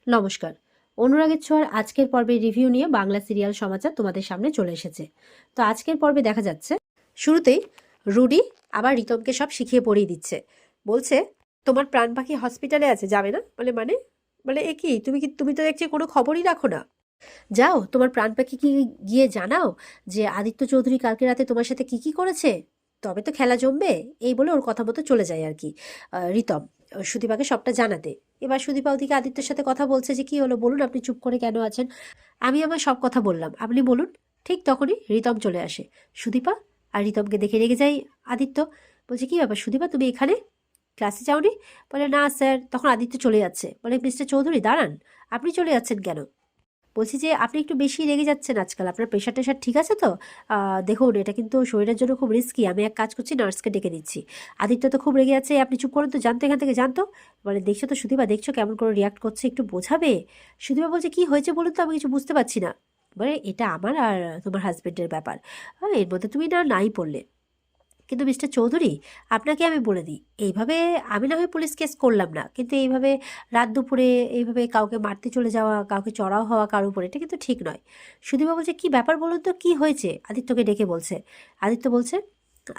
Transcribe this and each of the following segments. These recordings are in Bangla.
নমস্কার। অনুরাগের ছোঁয়ার আজকের পর্বের রিভিউ নিয়ে বাংলা সিরিয়াল সমাচার তোমাদের সামনে চলে এসেছে। তো আজকের পর্বে দেখা যাচ্ছে শুরুতেই রুডি আবার রিতমকে সব শিখিয়ে পড়িয়ে দিচ্ছে। বলছে, তোমার প্রাণ পাখি হসপিটালে আছে, যাবে না? মানে মানে এ কি, তুমি তো দেখছি কোনো খবরই রাখো না। যাও, তোমার প্রাণ পাখি কি গিয়ে জানাও যে আদিত্য চৌধুরী কালকে রাতে তোমার সাথে কি কি করেছে, তবে তো খেলা জমবে। এই বলে ওর কথা মতো চলে যায় আর কি রিতম সুদীপাকে সবটা জানাতে। এবার সুদীপা ওদিকে আদিত্যর সাথে কথা বলছে যে কি হলো বলুন, আপনি চুপ করে কেন আছেন? আমি আমার সব কথা বললাম, আপনি বলুন। ঠিক তখনই রিতম চলে আসে। সুদীপা আর রিতমকে দেখে রেগে যায় আদিত্য। বলছে, কি ব্যাপার সুদীপা, তুমি এখানে? ক্লাসে যাওনি? বলে, না স্যার। তখন আদিত্য চলে যাচ্ছে। বলে, মিস্টার চৌধুরী দাঁড়ান, আপনি চলে যাচ্ছেন কেন? বলছি যে আপনি একটু বেশি রেগে যাচ্ছেন আজকাল, আপনার প্রেশার টেশার ঠিক আছে তো? দেখুন, এটা কিন্তু শরীরের জন্য খুব রিস্কি। আমি এক কাজ করছি, নার্সকে ডেকে দিচ্ছি। আদিত্য তো খুব রেগে যাচ্ছে, আপনি চুপ করুন তো, জানতো এখান থেকে, জানতো। বলে, দেখছো তো সুদীপা, দেখছো কেমন করে রিয়াক্ট করছে, একটু বোঝাবে। সুদীপা বলছে, কি হয়েছে বলুন তো, আমি কিছু বুঝতে পারছি না। বলে, এটা আমার আর তোমার হাজবেন্ডের ব্যাপার, এর মধ্যে তুমি নাই পড়লে। কিন্তু মিস্টার চৌধুরী, আপনাকে আমি বলে দিই, এইভাবে আমি না হয় পুলিশ কেস করলাম না, কিন্তু এইভাবে রাত দুপুরে এইভাবে কাউকে মারতে চলে যাওয়া, কাউকে চড়াও হওয়া কারোর উপরে, এটা কিন্তু ঠিক নয়। সুদীপা বলছে, কি ব্যাপার বলুন তো, কি হয়েছে? আদিত্যকে ডেকে বলছে। আদিত্য বলছে,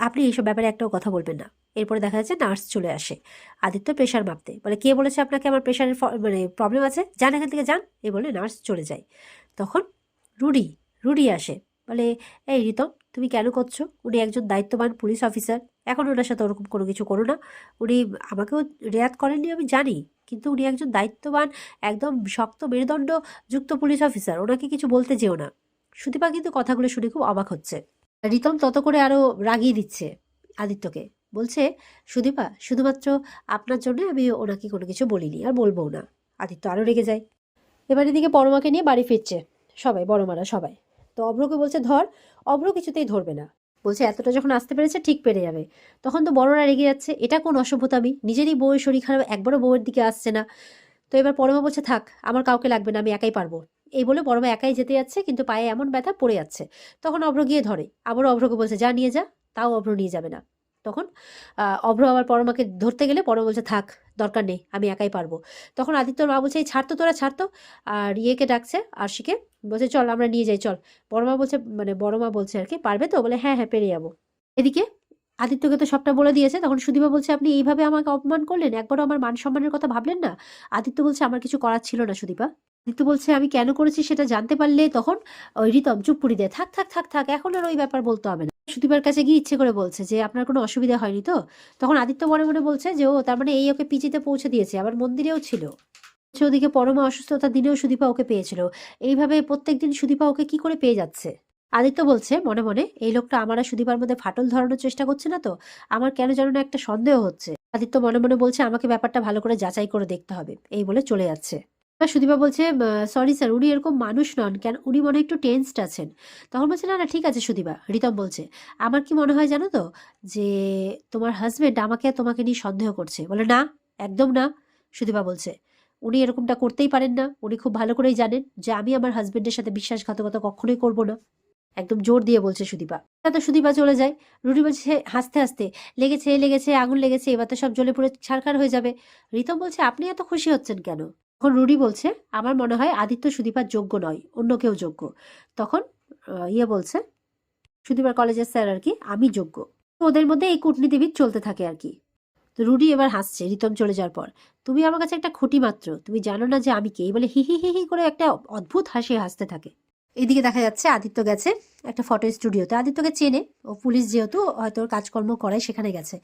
আপনি এইসব ব্যাপারে একটাও কথা বলবেন না। এরপরে দেখা যাচ্ছে নার্স চলে আসে আদিত্য প্রেশার মাপতে। বলে, কে বলেছে আপনাকে আমার প্রেশারের মানে প্রবলেম আছে? যান এখান থেকে, যান। এই বলে নার্স চলে যায়। তখন রুডি রুডি আসে। বলে, এই রিতম, তুমি কেন করছো? উনি একজন দায়িত্ববান পুলিশ অফিসার, এখন ওনার সাথে ওরকম কোনো কিছু করো না। উনি আমাকেও রেয়াত করেননি, আমি জানি, কিন্তু উনি একজন দায়িত্ববান, একদম শক্ত মেরুদণ্ড যুক্ত পুলিশ অফিসার, ওনাকে কিছু বলতে যেও না। সুদীপা কিন্তু কথাগুলো শুনে খুব অবাক হচ্ছে। রিতম তত করে আরো রাগিয়ে দিচ্ছে আদিত্যকে। বলছে, সুদীপা, শুধুমাত্র আপনার জন্য আমি ওনাকে কোনো কিছু বলিনি, আর বলবো না। আদিত্য আরো রেগে যায়। এবার এদিকে পরমাকে নিয়ে বাড়ি ফিরছে সবাই, বড়মারা সবাই। তো অভ্রকে বলছে, ধর। অভ্র কিছুতেই ধরবে না। বলছে, এতটা যখন আসতে পেরেছে, ঠিক পেরে যাবে। তখন তো বড়রা রেগে যাচ্ছে, এটা কোন অসভ্যতামি, নিজেরই বউয়ের শরীর খারাপ, একবারও বউয়ের দিকে আসছে না। তো এবার পরমা বলছে, থাক, আমার কাউকে লাগবে না, আমি একাই পারবো। এই বলে পরমা একাই যেতে যাচ্ছে, কিন্তু পায়ে এমন ব্যথা, পড়ে যাচ্ছে। তখন অভ্র গিয়ে ধরে, আবারও অভ্রকে বলছে, যা নিয়ে যা। তাও অভ্র নিয়ে যাবে না। তখন অভ্র আবার পরমাকে ধরতে গেলে পরমা বলছে, থাক, দরকার নেই, আমি একাই পারবো। তখন আদিত্যর মা বলছে, এই ছাড়তো, তোরা ছাড়তো। আর ইয়েকে ডাকছে, আরশিকে। বলছে, চল আমরা নিয়ে যাই, চল। বড়মা বলছে, মানে বড় মা বলছে আর কি, পারবে তো? বলে, হ্যাঁ হ্যাঁ, পেরে যাবো। এদিকে আদিত্যকে তো সবটা বলে দিয়েছে। তখন সুদীপা বলছে, আপনি এইভাবে আমাকে অপমান করলেন, একবারও আমার মান সম্মানের কথা ভাবলেন না। আদিত্য বলছে, আমার কিছু করার ছিল না সুদীপা। আদিত্য বলছে, আমি কেন করেছি সেটা জানতে পারলে। তখন ওই রিতম চুপ করে দেয়, থাক থাক থাক থাক, এখন আর ওই ব্যাপার বলতে হবে না। সুদীপার কাছে গিয়ে ইচ্ছে করে বলছে যে, আপনার কোনো অসুবিধা হয়নি তো? তখন আদিত্য মনে মনে বলছে যে, ও তার মানে এই ওকে পিজিতে পৌঁছে দিয়েছে, আবার মন্দিরেও ছিল। ওদিকে পরমা অসুস্থতার দিনেও সুদীপা ওকে পেয়েছিল। এইভাবে প্রত্যেকদিন সুদীপা ওকে কি করে পেয়ে যাচ্ছে? আদিত্য বলছে মনে মনে, এই লোকটা আমার আর সুদীপার মধ্যে ফাটল ধরানোর চেষ্টা করছে না তো? আমার কেন যেন না একটা সন্দেহ হচ্ছে। আদিত্য মনে মনে বলছে, আমাকে ব্যাপারটা ভালো করে যাচাই করে দেখতে হবে। এই বলে চলে যাচ্ছে। এবার সুদীপা বলছে, সরি স্যার, উনি এরকম মানুষ নন, কেন উনি মনে হয় একটু টেন্সড আছেন। তখন বলছে, না না, ঠিক আছে সুদীপা। রিতম বলছে, আমার কি মনে হয় জানো তো, যে তোমার হাজবেন্ড আমাকে আর তোমাকে নিয়ে সন্দেহ করছে। বলে, না, একদম না। সুদীপা বলছে, উনি এরকমটা করতেই পারেন না, উনি খুব ভালো করেই জানেন যে আমি আমার হাজবেন্ডের সাথে বিশ্বাসঘাতকতা কখনোই করব না। একদম জোর দিয়ে বলছে সুদীপা। তো সুদীপা চলে যায়। রুটি বলছে হাসতে হাসতে, লেগেছে লেগেছে, আগুন লেগেছে, এবার তো সব জ্বলে পুড়ে ছারখার হয়ে যাবে। রিতম বলছে, আপনি এত খুশি হচ্ছেন কেন? তখন রুডি বলছে, আমার মনে হয় আদিত্য সুদীপার যোগ্য নয়, অন্য কেউ যোগ্য। তখন ইয়ে বলছে, সুদীপার কলেজের স্যার আর কি, আমি যোগ্য। তো ওদের মধ্যে এই কূটনীতিবিদ চলতে থাকে আর কি। তো রুডি এবার হাসছে রিতম চলে যাওয়ার পর। তুমি আমার কাছে একটা খুঁটি মাত্র, তুমি জানো না যে আমি কে? এই বলে হি হি হি হি করে একটা অদ্ভুত হাসি হাসতে থাকে। এদিকে দেখা যাচ্ছে আদিত্য গেছে একটা ফটো স্টুডিওতে। আদিত্যকে চেনে, ও পুলিশ যেহেতু, হয়তো ওর কাজকর্ম করায় সেখানে গেছে।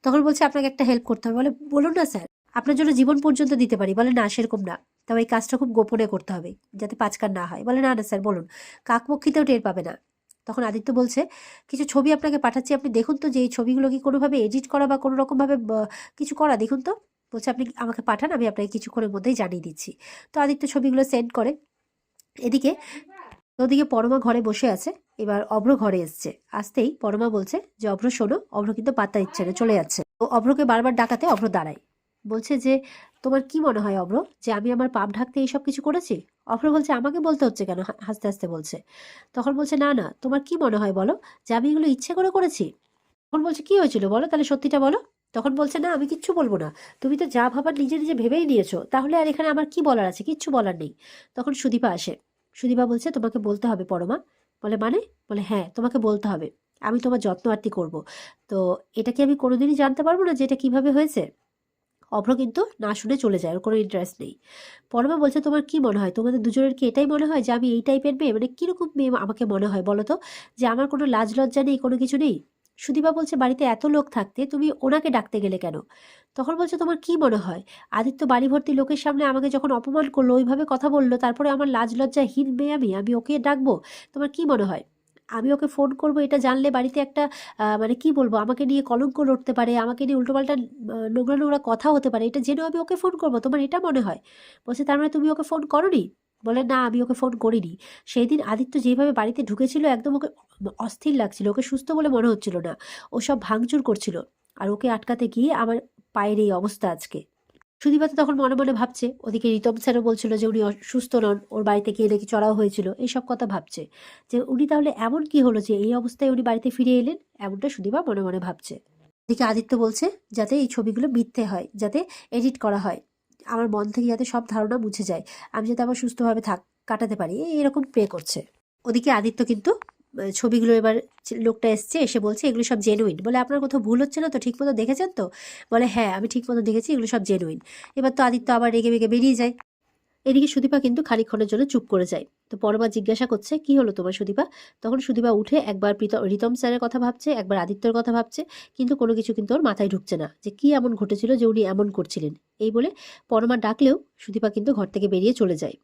তখন বলছে, আপনাকে একটা হেল্প করতে হবে। বলে, বলুন না স্যার, আপনার জন্য জীবন পর্যন্ত দিতে পারি। বলে, না সেরকম না, তবে এই কাজটা খুব গোপনে করতে হবে, যাতে পাঁচকার না হয়। বলে, না না স্যার, বলুন, কাকপক্ষিতেও টের পাবে না। তখন আদিত্য বলছে, কিছু ছবি আপনাকে পাঠাচ্ছি, আপনি দেখুন তো যে এই ছবিগুলো কি কোনোভাবে এডিট করা বা কোনো রকমভাবে কিছু করা, দেখুন তো। বলছে, আপনি আমাকে পাঠান, আমি আপনাকে কিছুক্ষণের মধ্যেই জানিয়ে দিচ্ছি। তো আদিত্য ছবিগুলো সেন্ড করে। এদিকে ওদিকে পরমা ঘরে বসে আছে। এবার অভ্র ঘরে এসছে। আসতেই পরমা বলছে যে, অভ্র শোনো। অভ্র কিন্তু পাত্তা দিচ্ছে না, চলে যাচ্ছে। তো অভ্রকে বারবার ডাকাতে অভ্র দাঁড়ায়। বলছে যে, তোমার কি মনে হয় অভ্র, যে আমি আমার পাপ ঢাকতে এইসব কিছু করেছি? অভ্র বলছে, আমাকে বলতে হচ্ছে কেন? হাসতে হাসতে বলছে। তখন বলছে, না না, তোমার কি মনে হয় বলো, যে আমি এগুলো ইচ্ছে করে করেছি? তখন বলছে, কি হয়েছিল বলো, তাহলে সত্যিটা বলো। তখন বলছে, না আমি কিচ্ছু বলবো না, তুমি তো যা ভাবার নিজে নিজে ভেবেই নিয়েছো, তাহলে আর এখানে আমার কি বলার আছে, কিচ্ছু বলার নেই। তখন সুদীপা আসে। সুদীপা বলছে, তোমাকে বলতে হবে পরমা। বলে মানে? বলে হ্যাঁ, তোমাকে বলতে হবে, আমি তোমার যত্ন আত্তি করবো। তো এটা কি আমি কোনোদিনই জানতে পারবো না যে এটা কিভাবে হয়েছে? অভ্র কিন্তু না শুনে চলে যায়, ওর কোনো ইন্টারেস্ট নেই। পরমা বলছে, তোমার কি মনে হয়, তোমাদের দুজনের কি এটাই মনে হয় যে আমি এই টাইপের মেয়ে, মানে কিরকম মেয়ে আমাকে মনে হয় বলো তো, যে আমার কোনো লাজ লজ্জা নেই, কোনো কিছু নেই? সুদীপা বলছে, বাড়িতে এত লোক থাকতে তুমি ওনাকে ডাকতে গেলে কেন? তখন বলছে, তোমার কি মনে হয় আদিত্য বাড়ি ভর্তি লোকের সামনে আমাকে যখন অপমান করলো, ওইভাবে কথা বললো, তারপরে আমার লাজ লজ্জাহীন মেয়ে আমি ওকে ডাকবো? তোমার কি মনে হয় আমি ওকে ফোন করব এটা জানলে বাড়িতে একটা মানে কি বলবো, আমাকে নিয়ে কলঙ্ক লড়তে পারে, আমাকে নিয়ে উল্টোপাল্টা নোংরা নোংরা কথা হতে পারে, এটা জেনেও আমি ওকে ফোন করব? তোমার এটা মনে হয়? বলছে, তার মানে তুমি ওকে ফোন করোনি? বলে, না আমি ওকে ফোন করিনি। সেই দিন আদিত্য যেভাবে বাড়িতে ঢুকেছিল, একদম ওকে অস্থির লাগছিল, ওকে সুস্থ বলে মনে হচ্ছিল না, ও সব ভাঙচুর করছিল, আর ওকে আটকাতে গিয়ে আমার পায়ের এই অবস্থা আজকে। সুদীপা তো তখন মনে মনে ভাবছে, ওদিকে রিতম স্যারও বলছিল যে উনি সুস্থ নন, ওর বাড়িতে গিয়ে নাকি চড়াও হয়েছিল, এইসব কথা ভাবছে যে উনি তাহলে এমন কি হলো যে এই অবস্থায় উনি বাড়িতে ফিরে এলেন, এমনটা সুদীপা মনে মনে ভাবছে। এদিকে আদিত্য বলছে, যাতে এই ছবিগুলো মিথ্যে হয়, যাতে এডিট করা হয়, আমার মন থেকে যাতে সব ধারণা মুছে যায়, আমি যাতে আবার সুস্থভাবে কাটাতে পারি, এরকম প্রে করছে। ওদিকে আদিত্য কিন্তু ছবিগুলো এবার লোকটা এসছে, এসে বলছে এগুলো সব জেনুইন। বলে, আপনার কোথাও ভুল হচ্ছে না তো, ঠিক মতো দেখেছেন তো? বলে, হ্যাঁ আমি ঠিক মতো দেখেছি, এগুলো সব জেনুইন। এবার তো আদিত্য আবার রেগে মেগে বেরিয়ে যায়। এদিকে সুদীপা কিন্তু খানিকক্ষণের জন্য চুপ করে যায়। তো পরমা জিজ্ঞাসা করছে, কি হলো তোমার সুদীপা? তখন সুদীপা উঠে একবার রিতম স্যারের কথা ভাবছে, একবার আদিত্যর কথা ভাবছে, কিন্তু কোনো কিছু কিন্তু ওর মাথায় ঢুকছে না যে কি এমন ঘটেছিল যে উনি এমন করছিলেন। এই বলে পরমা ডাকলেও সুদীপা কিন্তু ঘর থেকে বেরিয়ে চলে যায়।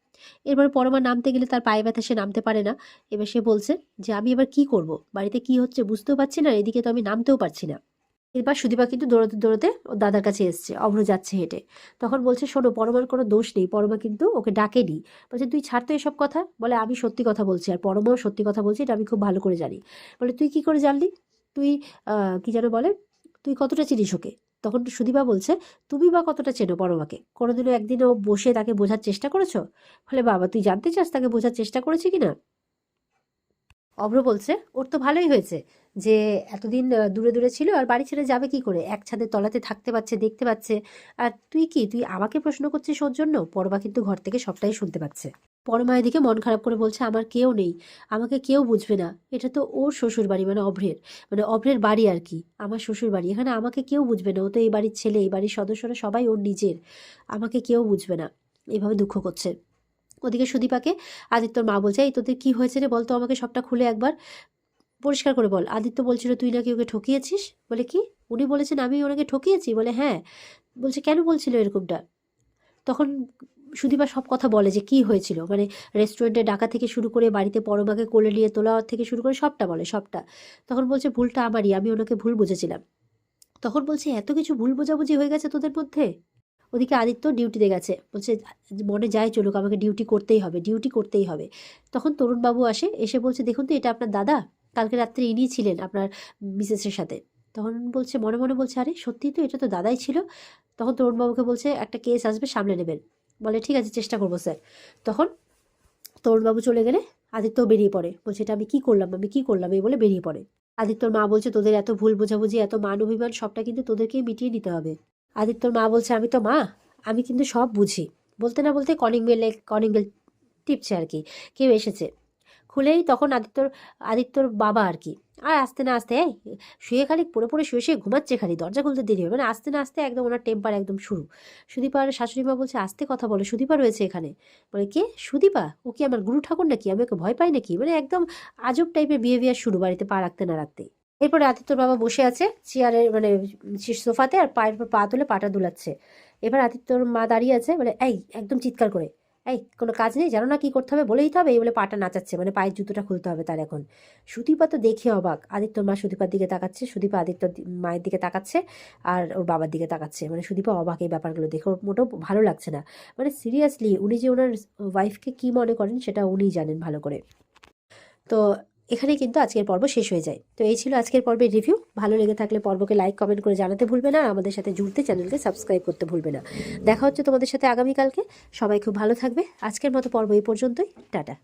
এরপর পরমা নামতে গেলে তার পায়ে ব্যথা, সে নামতে পারে না। এবার সে বলছে যে আমি এবার কি করব, বাড়িতে কি হচ্ছে বুঝতেও পারছি না, এদিকে তো আমি নামতেও পারছি না। এবার সুদীপা কিন্তু দৌড়াতে দৌড়াতে ওর দাদার কাছে এসছে, অভ্র যাচ্ছে হেঁটে। তখন বলছে, শোনো পরমার কোনো দোষ নেই, পরমা কিন্তু ওকে ডাকেনি। বলছে, তুই ছাড় তো এসব কথা। বলে, আমি সত্যি কথা বলছি, আর পরমাও সত্যি কথা বলছি, এটা আমি খুব ভালো করে জানি। বলে, তুই কি করে জানলি? তুই কি যেন বলে, তুই কতটা চিনিস ওকে? তখন সুদীপা বলছে, তুমি বা কতটা চেনো পরমাকে? কোনোদিনও একদিনও বসে তাকে বোঝার চেষ্টা করেছো? বলে, বাবা তুই জানতে চাস তাকে বোঝার চেষ্টা করেছি কিনা? অভ্র বলছে, ওর তো ভালোই হয়েছে যে এতদিন দূরে দূরে ছিল, আর বাড়ি ছেড়ে যাবে কি করে, এক ছাদের তলাতে থাকতে পাচ্ছে, দেখতে পাচ্ছে। আর তুই আমাকে প্রশ্ন করছিস ওর জন্য? পরমা কিন্তু ঘর থেকে সবটাই শুনতে পাচ্ছে। পরমা এদিকে মন খারাপ করে বলছে, আমার কেউ নেই, আমাকে কেউ বুঝবে না, এটা তো ওর শ্বশুর বাড়ি, মানে অভ্রের বাড়ি আর কি, আমার শ্বশুর বাড়ি, এখানে আমাকে কেউ বুঝবে না, ও তো এই বাড়ির ছেলে, এই বাড়ির সদস্যরা সবাই ওর নিজের, আমাকে কেউ বুঝবে না, এভাবে দুঃখ করছে। ওদিকে সুদীপাকে আদিত্যর মা বলছে, এই তোদের কি হয়েছে রে, বলতো আমাকে সবটা খুলে একবার পরিষ্কার করে বল। আদিত্য বলছিল তুই নাকি ওকে ঠকিয়েছিস। বলে, কি? উনি বলেছেন আমি ওনাকে ঠকিয়েছি? বলে, হ্যাঁ। বলছে, কেন বলছিল এরকমটা? তখন সুদীপা সব কথা বলে যে কি হয়েছিল, মানে রেস্টুরেন্টে ডাকা থেকে শুরু করে বাড়িতে পরমাকে কোলে নিয়ে তোলা থেকে শুরু করে সবটা বলে, সবটা। তখন বলছে, ভুলটা আমারই, আমি ওনাকে ভুল বুঝেছিলাম। তখন বলছে, এত কিছু ভুল বোঝাবুঝি হয়ে গেছে তোদের মধ্যে? ওদিকে আদিত্য ডিউটিতে গেছে, বলছে মনে যায় চলুক, আমাকে ডিউটি করতেই হবে, ডিউটি করতেই হবে। তখন তরুণবাবু আসে, এসে বলছে, দেখুন তো এটা আপনার দাদা, কালকে রাত্রে ইনি ছিলেন আপনার মিসেসের সাথে। তখন বলছে, মনে মনে বলছে, আরে সত্যিই তো, এটা তো দাদাই ছিল। তখন তরুণবাবুকে বলছে, একটা কেস আসবে, সামলে নেবেন। বলে, ঠিক আছে, চেষ্টা করবো স্যার। তখন তরুণবাবু চলে গেলে আদিত্যও বেরিয়ে পড়ে, বলছে, এটা আমি কি করলাম এই বলে বেরিয়ে পড়ে। আদিত্যর মা বলছে, তোদের এত ভুল বোঝাবুঝি, এত মান অভিমান, সবটা কিন্তু তোদেরকেই মিটিয়ে নিতে হবে। আদিত্যর মা বলছে, আমি তো মা, আমি কিন্তু সব বুঝি। বলতে না বলতে কলিং বেল টিপছে আর কি, কেউ এসেছে। খুলেই তখন আদিত্যর বাবা আর কি। আর আসতে না আসতে, এই শুয়ে খালি পড়ে পড়ে শুয়ে শুয়ে ঘুমাচ্ছে, খালি দরজা খুলতে দেরি হবে, মানে আসতে না আসতে একদম ওনার টেম্পার একদম শুরু। সুদীপার শাশুড়ি মা বলছে, আস্তে কথা বলো, সুদীপা রয়েছে এখানে। বলে, কে সুদীপা? ও কি আমার গুরু ঠাকুর নাকি, আমি ওকে ভয় পাই নাকি? মানে একদম আজব টাইপের বিহেভিয়ার শুরু, বাড়িতে পা রাখতে না রাখতেই। এরপরে আদিত্যর বাবা বসে আছে চেয়ারে, মানে সোফাতে, আর পায়ের উপর পা তুলে পাটা দুলাচ্ছে। এবার আদিত্যর মা দাঁড়িয়ে আছে, বলে, এই একদম চিৎকার করে, এই কোনো কাজ নেই, জানো না কি করতে হবে, বলেই তো হবে, এই বলে পাটা নাচাচ্ছে, মানে পায়ের জুতোটা খুলতে হবে তার এখন। সুদীপা তো দেখে অবাক, আদিত্যর মা সুদীপার দিকে তাকাচ্ছে, সুদীপা আদিত্যর মায়ের দিকে তাকাচ্ছে, আর ওর বাবার দিকে তাকাচ্ছে, মানে সুদীপা অবাক এই ব্যাপারগুলো দেখে, ওর মোটেও ভালো লাগছে না। মানে সিরিয়াসলি উনি যে ওনার ওয়াইফকে কি মনে করেন সেটা উনিই জানেন ভালো করে। তো এখানেই কিন্তু আজকের পর্ব শেষ হয়ে যায়। তো এই ছিল আজকের পর্বের রিভিউ। ভালো লেগে থাকলে পর্বকে লাইক কমেন্ট করে জানাতে ভুলবে না, আর আমাদের সাথে জুড়তে চ্যানেলকে সাবস্ক্রাইব করতে ভুলবে না। দেখা হচ্ছে তোমাদের সাথে আগামীকালকে। সবাই খুব ভালো থাকবে। আজকের মতো পর্ব এই পর্যন্তই। টাটা।